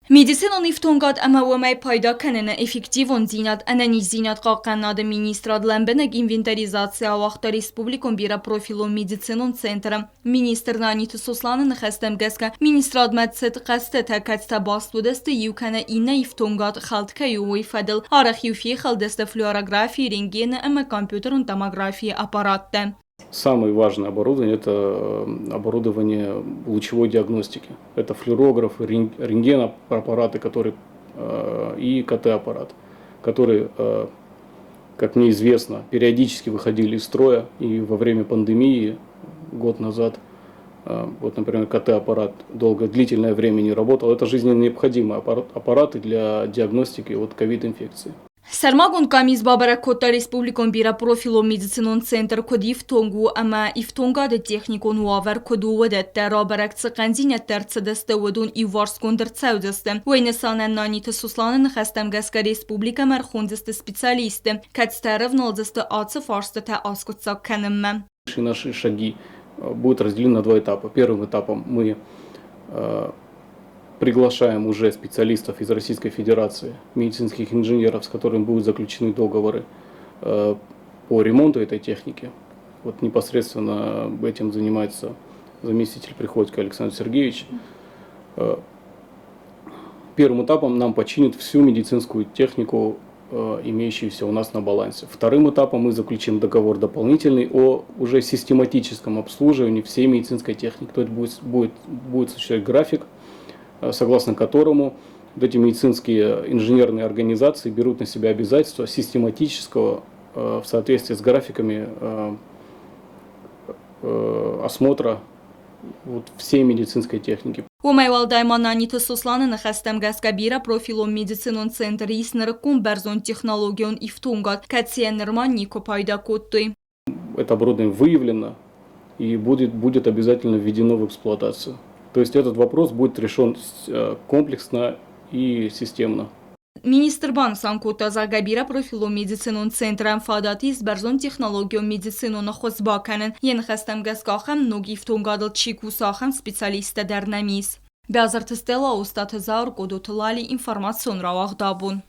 Медицинон ифтонгад амавамай пайда канена эффективон зинат ананиш зинат қаққанады министрад лэмбенег инвентаризация вақта республикон бира профилон медицинон центра. Министр Нанита Суслана нахастам гаска министрад мадсет қасты такатста бастудасты юкана инна ифтонгад халтка ювой фадл арахюфи халдасты флюорографии рентгена ама компьютерон томографии аппаратта. Самое важное оборудование – это оборудование лучевой диагностики. Это флюорограф, рентген-аппараты и КТ-аппарат, которые, как мне известно, периодически выходили из строя. И во время пандемии год назад, вот, например, КТ-аппарат длительное время не работал. Это жизненно необходимые аппараты для диагностики ковид-инфекции. Сармагун камиз бабара кота республикон бира профило медицинон центр код ифтонгу ама ифтонгада техникон уавер коду вадетта рабарак циканзинеттер цедесте wadun иварс кондер цаудесте. Вейнесанен Нанита Суслана нахастам гаска республика мархондесте специалисты. Кацтерев нолдесте аца фарсте та аскутса канемме. Наши шаги будут разделены на два этапа. Первым этапом мы приглашаем уже специалистов из Российской Федерации, медицинских инженеров, с которыми будут заключены договоры по ремонту этой техники. Вот непосредственно этим занимается заместитель Приходько Александр Сергеевич. Первым этапом нам починят всю медицинскую технику, имеющуюся у нас на балансе. Вторым этапом мы заключим договор дополнительный о уже систематическом обслуживании всей медицинской техники. То есть будет существовать график, согласно которому эти медицинские инженерные организации берут на себя обязательства систематического в соответствии с графиками осмотра всей медицинской техники. Умайвал дайман Нанита Суслана нахастам гаска бира профилон медицинон центр иснеркун берзон технологион ифтунгат кациенерман нико пайда коттой. Это оборудование выявлено и будет обязательно введено в эксплуатацию. То есть этот вопрос будет решен комплексно и системно. Министр Бан Санкута Загабира профило медицинон центрам фадатис берзон технологио медицинон хозбаканен ен хастам гаскахам ноги втунгадл чикусахам специалиста дар намис. Бязар тестела устат заур годутлали информацион равах дабун.